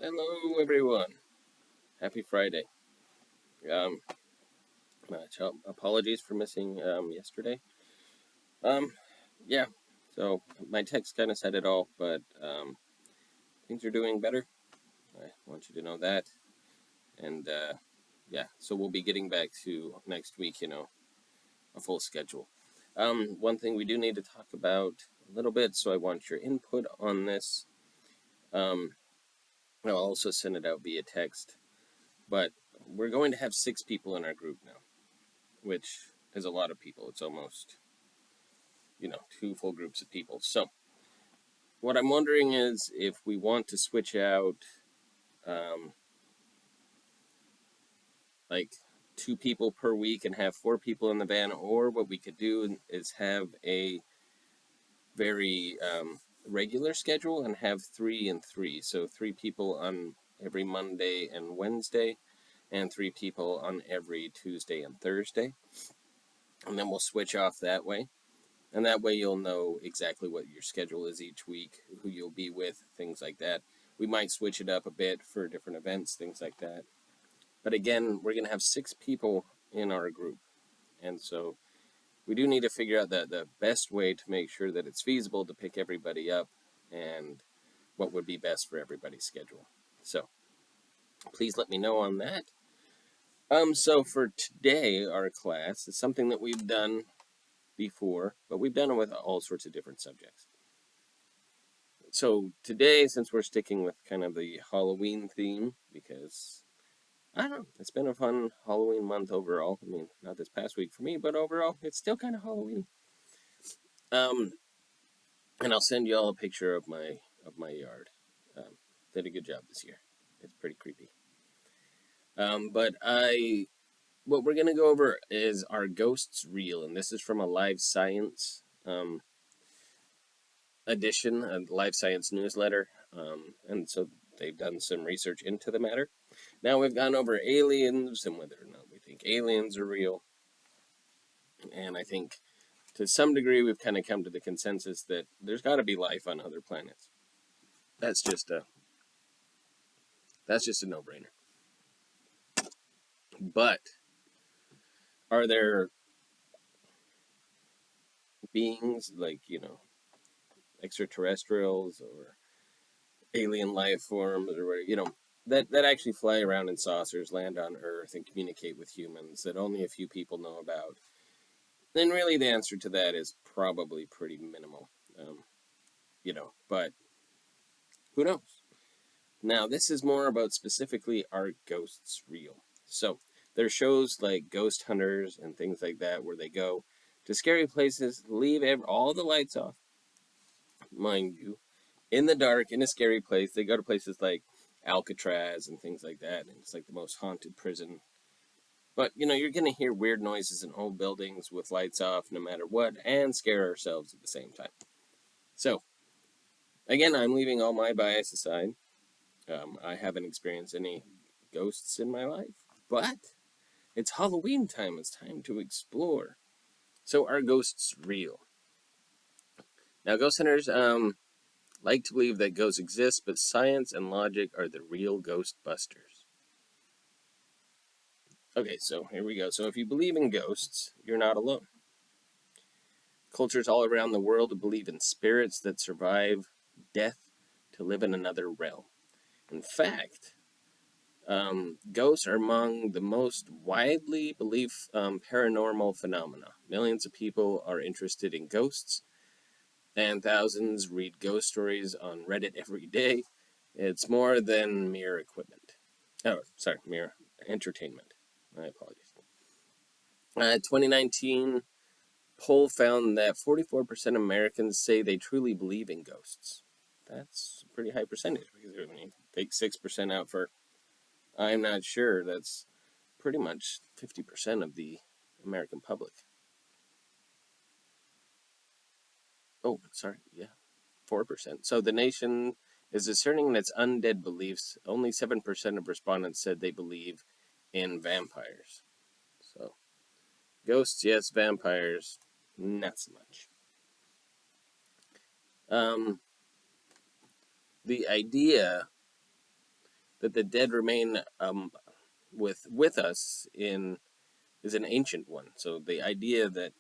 Hello, everyone. Happy Friday. Um, Apologies for missing yesterday. Um, yeah. So my text kind of said it all, but things are doing better. I want you to know that, and yeah. So we'll be getting back to next week. A full schedule. One thing we do need to talk about a little bit, so I want your input on this. Um, I'll also send it out via text, but we're going to have 6 people in our group now, which is a lot of people. It's almost, 2 full groups of people. So, what I'm wondering is if we want to switch out, um, like 2 people per week and have 4 people in the van, or what we could do is have a very regular schedule and have 3 and 3. So, 3 people on every Monday and Wednesday, and 3 people on every Tuesday and Thursday. And then we'll switch off that way. And that way you'll know exactly what your schedule is each week, who you'll be with, things like that. We might switch it up a bit for different events, things like that. But again, we're going to have 6 people in our group. And so we do need to figure out the best way to make sure that it's feasible to pick everybody up and what would be best for everybody's schedule. So please let me know on that. So for today, our class is something that we've done before, but we've done it with all sorts of different subjects. So today, since we're sticking with kind of the Halloween theme, because I don't know, it's been a fun Halloween month overall. I mean, not this past week for me, but overall, it's still kind of Halloween. Um, and I'll send you all a picture of my yard. Did a good job this year. It's pretty creepy. But what we're gonna go over is, are ghosts real? And this is from a Live Science edition, a Live Science newsletter. And so they've done some research into the matter. Now we've gone over aliens and whether or not we think aliens are real. And I think to some degree we've kind of come to the consensus that there's got to be life on other planets. That's just a no-brainer. But are there beings like, extraterrestrials or alien life forms or that actually fly around in saucers, land on Earth, and communicate with humans that only a few people know about? Then really the answer to that is probably pretty minimal. But who knows? Now, this is more about specifically, are ghosts real? So, there's shows like Ghost Hunters and things like that where they go to scary places, leave all the lights off, mind you, in the dark, in a scary place. They go to places like Alcatraz and things like that, and it's like the most haunted prison. But, you're going to hear weird noises in old buildings with lights off no matter what, and scare ourselves at the same time. So, again, I'm leaving all my bias aside. I haven't experienced any ghosts in my life, but it's Halloween time. It's time to explore. So, are ghosts real? Now, ghost hunters like to believe that ghosts exist, but science and logic are the real ghost busters. Okay, so here we go. So, if you believe in ghosts, you're not alone. Cultures all around the world believe in spirits that survive death to live in another realm. In fact, ghosts are among the most widely believed paranormal phenomena. Millions of people are interested in ghosts, and thousands read ghost stories on Reddit every day. It's more than mere equipment. Oh, sorry, mere entertainment. My apologies. 2019 poll found that 44% of Americans say they truly believe in ghosts. That's a pretty high percentage, because when you take 6% out for I'm not sure, that's pretty much 50% of the American public. Oh, sorry, yeah, 4%. So the nation is discerning in its undead beliefs. Only 7% of respondents said they believe in vampires. So, ghosts, yes, vampires, not so much. The idea that the dead remain with us is an ancient one. So the idea that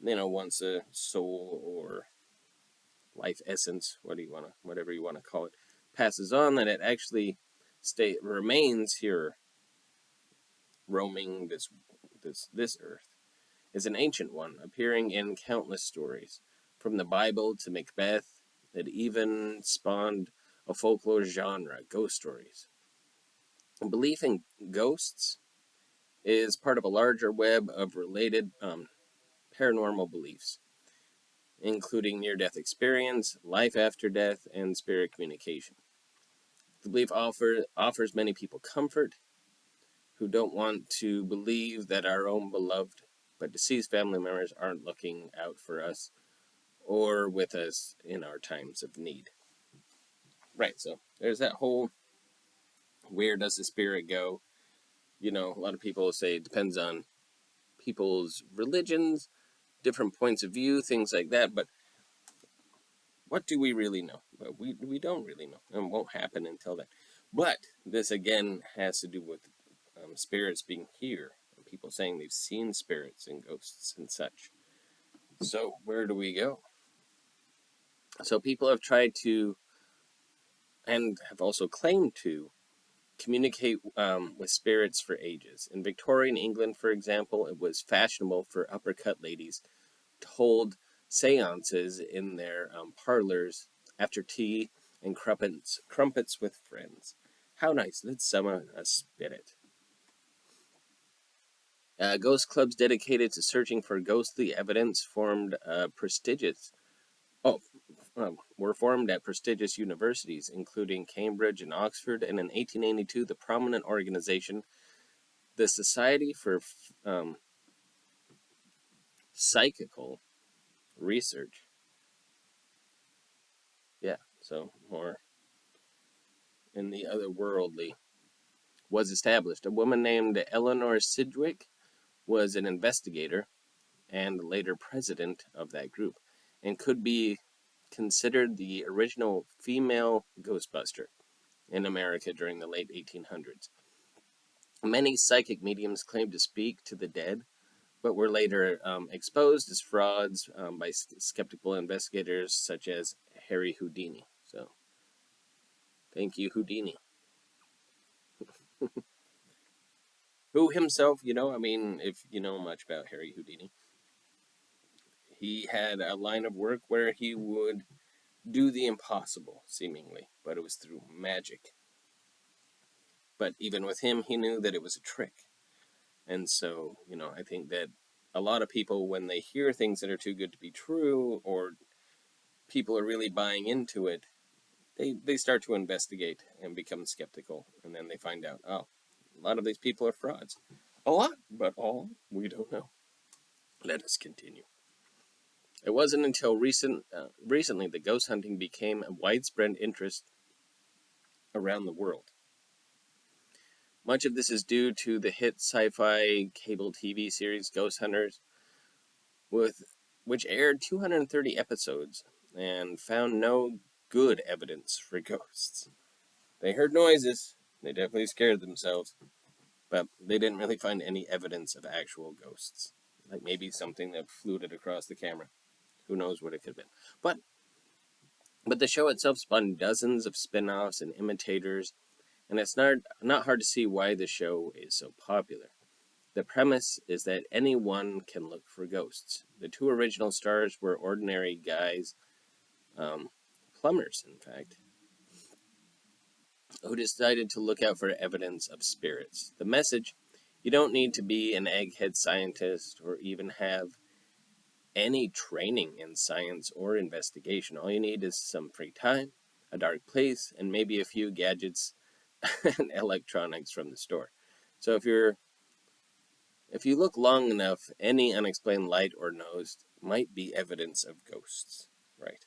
once a soul or life essence, whatever you want to call it, passes on, that it actually remains here, roaming this earth, is an ancient one, appearing in countless stories, from the Bible to Macbeth. It even spawned a folklore genre, ghost stories. Belief in ghosts is part of a larger web of related paranormal beliefs, including near-death experience, life after death, and spirit communication. The belief offers many people comfort who don't want to believe that our own beloved but deceased family members aren't looking out for us or with us in our times of need. Right, so there's that whole, where does the spirit go? A lot of people say it depends on people's religions, different points of view, things like that, but what do we really know? Well, we don't really know, and it won't happen until then. But this again has to do with spirits being here, and people saying they've seen spirits and ghosts and such. So where do we go? So people have tried to, and have also claimed to, communicate with spirits for ages. In Victorian England, for example, it was fashionable for uppercut ladies to hold seances in their parlors after tea and crumpets with friends. How nice. Let's summon a spirit. Ghost clubs dedicated to searching for ghostly evidence were formed at prestigious universities, including Cambridge and Oxford, and in 1882, the prominent organization, the Society for Psychical Research, so more in the otherworldly, was established. A woman named Eleanor Sidgwick was an investigator and later president of that group, and could be considered the original female Ghostbuster in America during the late 1800s. Many psychic mediums claimed to speak to the dead, but were later exposed as frauds by skeptical investigators such as Harry Houdini. So, thank you, Houdini. Who himself, if you know much about Harry Houdini, he had a line of work where he would do the impossible, seemingly, but it was through magic. But even with him, he knew that it was a trick. And so, I think that a lot of people, when they hear things that are too good to be true, or people are really buying into it, they start to investigate and become skeptical. And then they find out, oh, a lot of these people are frauds. A lot, but all, we don't know. Let us continue. It wasn't until recently that ghost hunting became a widespread interest around the world. Much of this is due to the hit sci-fi cable TV series Ghost Hunters, which aired 230 episodes and found no good evidence for ghosts. They heard noises, they definitely scared themselves, but they didn't really find any evidence of actual ghosts. Like maybe something that fluted across the camera. Who knows what it could have been. But the show itself spawned dozens of spin-offs and imitators, and it's not hard to see why the show is so popular. The premise is that anyone can look for ghosts. The two original stars were ordinary guys, plumbers in fact, who decided to look out for evidence of spirits. The message: you don't need to be an egghead scientist or even have any training in science or investigation. All you need is some free time, a dark place, and maybe a few gadgets and electronics from the store. So if you look long enough, any unexplained light or noise might be evidence of ghosts, right?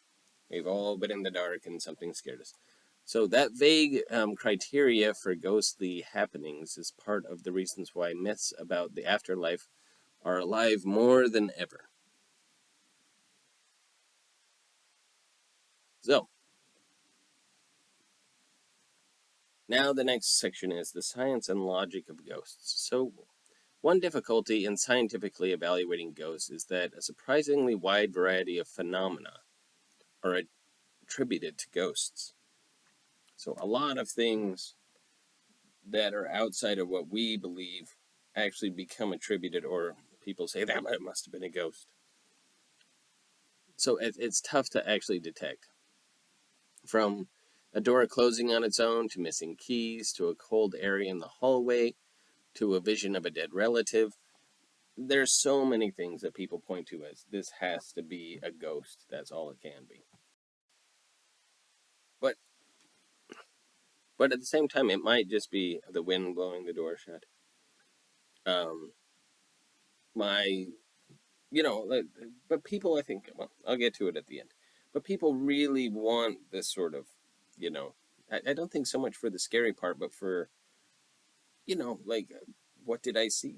We've all been in the dark and something scared us. So that vague criteria for ghostly happenings is part of the reasons why myths about the afterlife are alive more than ever. So, Now the next section is the science and logic of ghosts. So one difficulty in scientifically evaluating ghosts is that a surprisingly wide variety of phenomena are attributed to ghosts. So a lot of things that are outside of what we believe actually become attributed, or people say that must have been a ghost. So it's tough to actually detect. From a door closing on its own, to missing keys, to a cold area in the hallway, to a vision of a dead relative. There's so many things that people point to as this has to be a ghost. That's all it can be. But at the same time, it might just be the wind blowing the door shut. My, but people, I think, well, I'll get to it at the end. But people really want this sort of, I don't think so much for the scary part, but for, what did I see?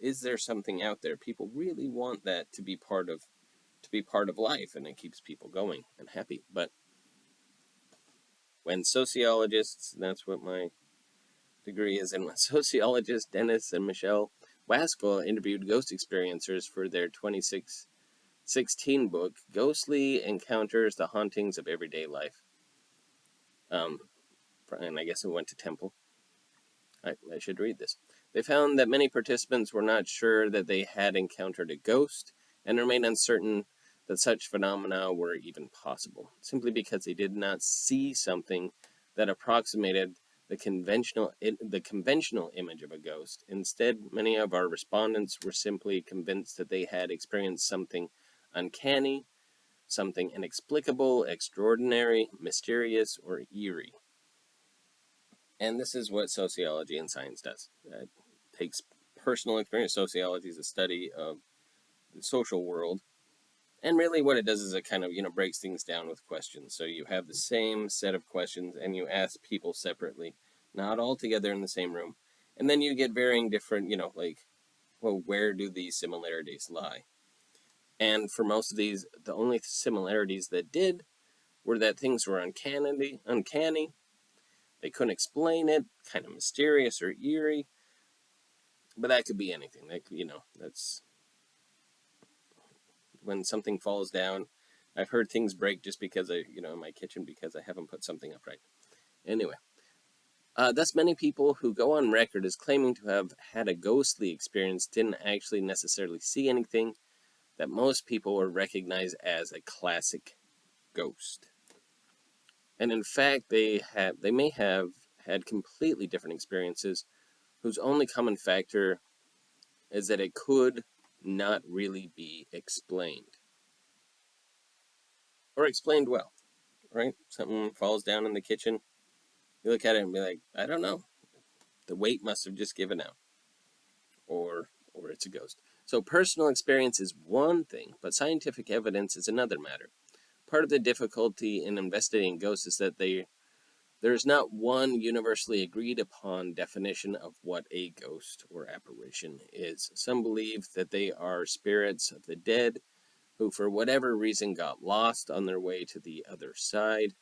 Is there something out there? People really want that to be part of life, and it keeps people going and happy. But when sociologists, that's what my degree is in, when sociologists Dennis and Michelle Waskell interviewed ghost experiencers for their 2016 book, Ghostly Encounters, The Hauntings of Everyday Life. And I guess it went to Temple. I should read this. They found that many participants were not sure that they had encountered a ghost and remained uncertain that such phenomena were even possible, simply because they did not see something that approximated the conventional image of a ghost. Instead, many of our respondents were simply convinced that they had experienced something uncanny, something inexplicable, extraordinary, mysterious, or eerie. And this is what sociology and science does. It takes personal experience. Sociology is a study of the social world. And really what it does is it kind of, breaks things down with questions. So you have the same set of questions and you ask people separately, not all together in the same room. And then you get varying different, where do these similarities lie? And for most of these, the only similarities that did were that things were uncanny. They couldn't explain it, kind of mysterious or eerie. But that could be anything. That's when something falls down. I've heard things break just because in my kitchen because I haven't put something up right. Anyway, thus many people who go on record as claiming to have had a ghostly experience didn't actually necessarily see anything that most people would recognize as a classic ghost. And in fact, they may have had completely different experiences whose only common factor is that it could not really be explained. Or explained well, right? Something falls down in the kitchen. You look at it and be like, I don't know. The weight must have just given out. Or it's a ghost. So personal experience is one thing, but scientific evidence is another matter. Part of the difficulty in investigating ghosts is that there is not one universally agreed upon definition of what a ghost or apparition is. Some believe that they are spirits of the dead who for whatever reason got lost on their way to the other side.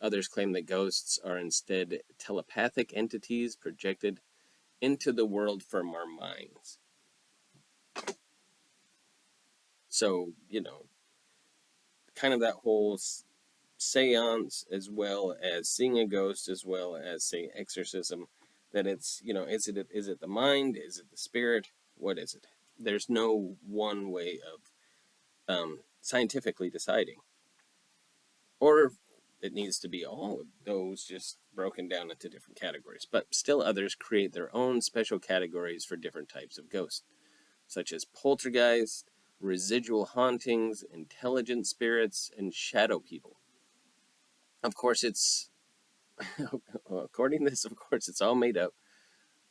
Others claim that ghosts are instead telepathic entities projected into the world from our minds. So, kind of that whole seance, as well as seeing a ghost, as well as, say, exorcism, that it's, is it the mind? Is it the spirit? What is it? There's no one way of scientifically deciding. Or it needs to be all of those just broken down into different categories. But still others create their own special categories for different types of ghosts, such as poltergeist, residual hauntings, intelligent spirits, and shadow people. Of course, according to this, of course, it's all made up.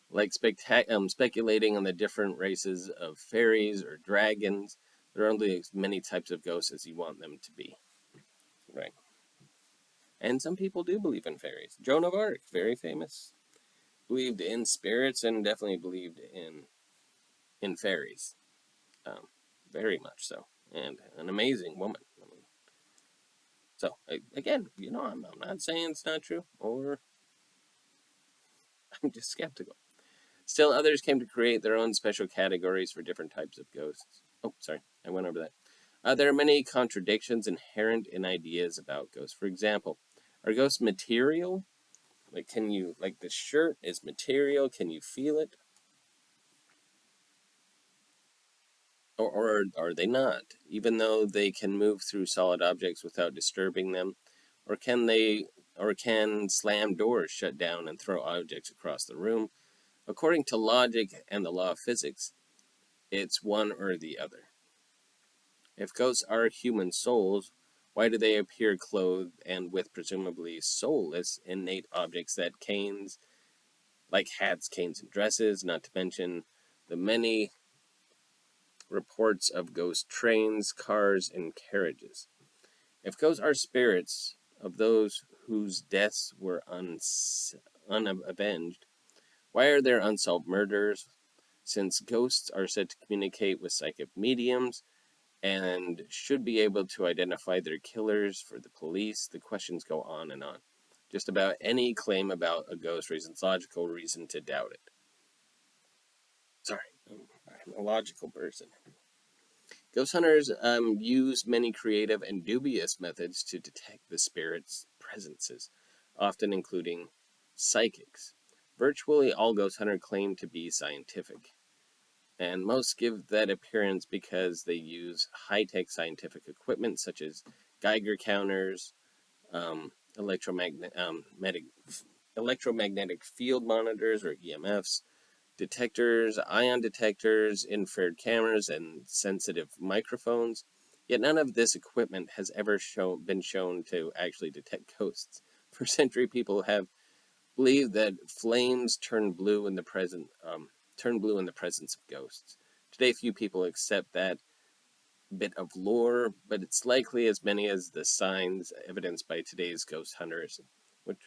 Like speculating on the different races of fairies or dragons, there are only as many types of ghosts as you want them to be. Right. And some people do believe in fairies. Joan of Arc, very famous, believed in spirits and definitely believed in fairies. Very much so. And an amazing woman. So, again, I'm not saying it's not true, or I'm just skeptical. Still, others came to create their own special categories for different types of ghosts. Oh, sorry, I went over that. There are many contradictions inherent in ideas about ghosts. For example, are ghosts material? Like, can you, like the shirt is material? Can you feel it? Or are they not? Even though they can move through solid objects without disturbing them? Or can slam doors shut down and throw objects across the room? According to logic and the law of physics, it's one or the other. If ghosts are human souls, why do they appear clothed and with presumably soulless innate objects that canes, like hats, canes, and dresses, not to mention the many reports of ghost trains, cars, and carriages? If ghosts are spirits of those whose deaths were unavenged, why are there unsolved murders? Since ghosts are said to communicate with psychic mediums and should be able to identify their killers for the police, the questions go on and on. Just about any claim about a ghost raises logical reason to doubt it. Sorry, I'm a logical person. Ghost hunters use many creative and dubious methods to detect the spirits' presences, often including psychics. Virtually all ghost hunters claim to be scientific, and most give that appearance because they use high-tech scientific equipment such as Geiger counters, um, electromagnetic, electromagnetic field monitors or EMFs, detectors, ion detectors, infrared cameras, and sensitive microphones. Yet none of this equipment has ever been shown to actually detect ghosts. For centuries, people have believed that flames turn blue in the presence of ghosts. Today, few people accept that bit of lore, but it's likely as many as the signs evidenced by today's ghost hunters, which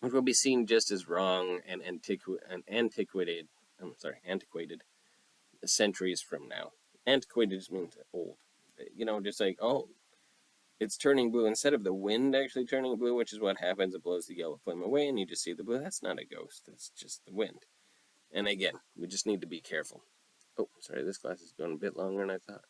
will be seen just as wrong and antiquated centuries from now. Antiquated just means old. Just like, oh, it's turning blue instead of the wind actually turning blue, which is what happens. It blows the yellow flame away, and you just see the blue. That's not a ghost. That's just the wind. And again, we just need to be careful. Oh, sorry, this class is going a bit longer than I thought.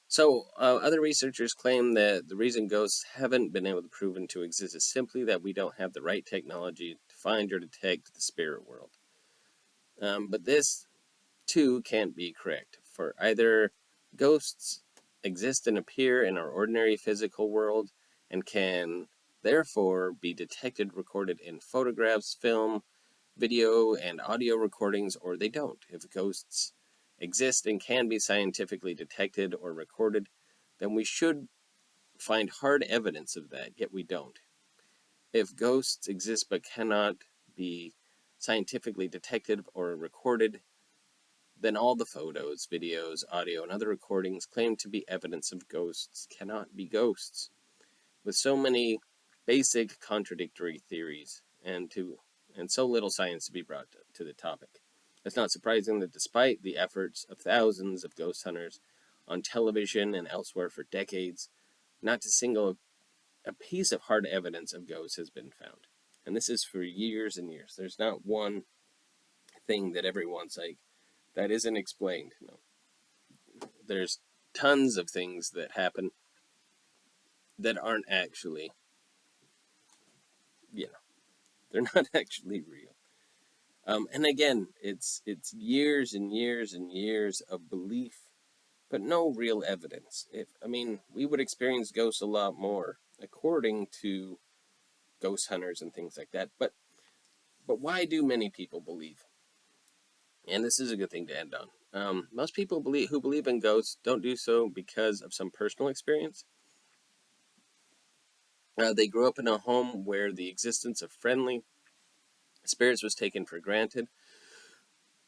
So, other researchers claim that the reason ghosts haven't been able to proven to exist is simply that we don't have the right technology to find or detect the spirit world. But this, too, can't be correct, for either ghosts exist and appear in our ordinary physical world and can therefore be detected, recorded in photographs, film, video, and audio recordings, or they don't. If ghosts exist and can be scientifically detected or recorded, then we should find hard evidence of that, yet we don't. If ghosts exist but cannot be scientifically detected or recorded, then all the photos, videos, audio, and other recordings claimed to be evidence of ghosts cannot be ghosts. With so many basic contradictory theories and so little science to be brought to the topic, it's not surprising that despite the efforts of thousands of ghost hunters on television and elsewhere for decades, not a single a piece of hard evidence of ghosts has been found. And this is for years and years. There's not one thing that everyone's like, that isn't explained. No. There's tons of things that happen that aren't actually, they're not actually real. And again, it's years and years and years of belief, but no real evidence. We would experience ghosts a lot more, according to ghost hunters and things like that. But why do many people believe? And this is a good thing to end on. Most people who believe in ghosts don't do so because of some personal experience. They grew up in a home where the existence of friendly spirits was taken for granted,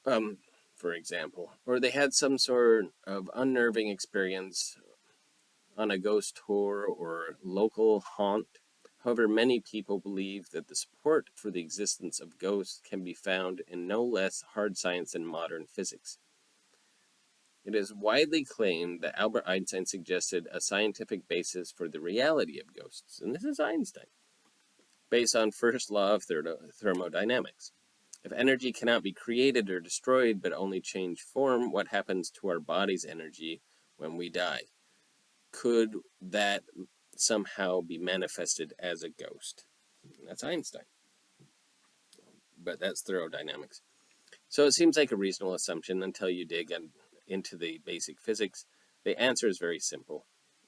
for example, or they had some sort of unnerving experience on a ghost tour or local haunt. However, many people believe that the support for the existence of ghosts can be found in no less hard science than modern physics. It is widely claimed that Albert Einstein suggested a scientific basis for the reality of ghosts, and this is Einstein. based on first law of thermodynamics. If energy cannot be created or destroyed, but only change form, what happens to our body's energy when we die? Could that somehow be manifested as a ghost? That's Einstein, but that's thermodynamics. So it seems like a reasonable assumption until you dig into the basic physics. The answer is very simple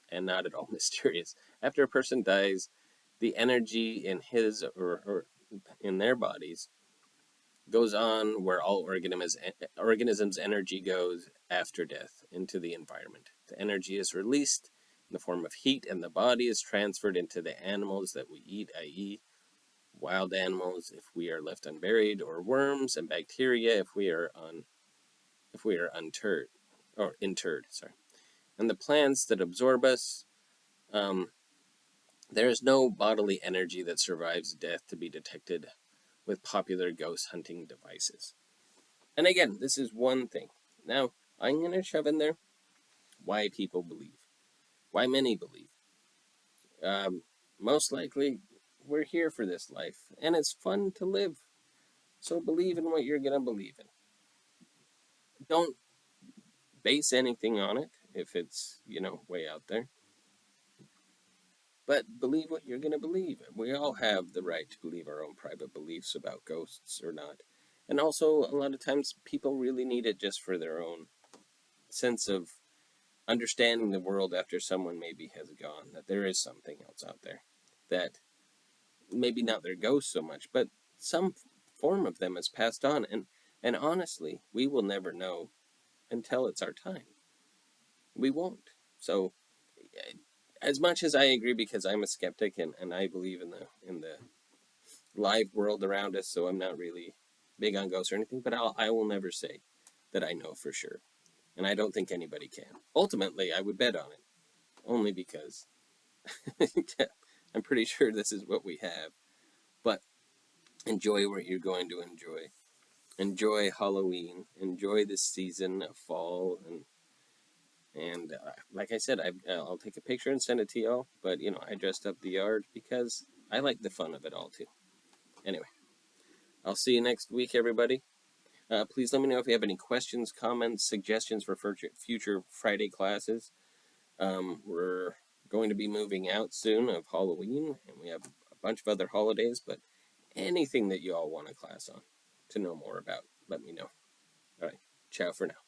and not at all mysterious. After a person dies, the energy in his or in their bodies goes on where all organisms' energy goes after death, into the environment. The energy is released in the form of heat, and the body is transferred into the animals that we eat, i.e., wild animals if we are left unburied, or worms and bacteria if we are interred. And the plants that absorb us, there is no bodily energy that survives death to be detected with popular ghost hunting devices. And again, this is one thing. Now, I'm going to shove in there why people believe, why many believe. Most likely, we're here for this life, and it's fun to live. So believe in what you're going to believe in. Don't base anything on it if it's, way out there. But believe what you're going to believe. We all have the right to believe our own private beliefs about ghosts or not. And also, a lot of times, people really need it just for their own sense of understanding the world after someone maybe has gone, that there is something else out there, that maybe not their ghost so much, but some form of them has passed on. And honestly, we will never know until it's our time. We won't. So, as much as I agree, because I'm a skeptic and I believe in the live world around us, so I'm not really big on ghosts or anything, but I will never say that I know for sure. And I don't think anybody can. Ultimately, I would bet on it, only because I'm pretty sure this is what we have. But enjoy what you're going to enjoy. Enjoy Halloween. Enjoy this season of fall. And like I said, I'll take a picture and send it to y'all. But, I dressed up the yard because I like the fun of it all, too. Anyway, I'll see you next week, everybody. Please let me know if you have any questions, comments, suggestions for future Friday classes. We're going to be moving out soon of Halloween, and we have a bunch of other holidays, but anything that you all want a class on to know more about, let me know. All right, ciao for now.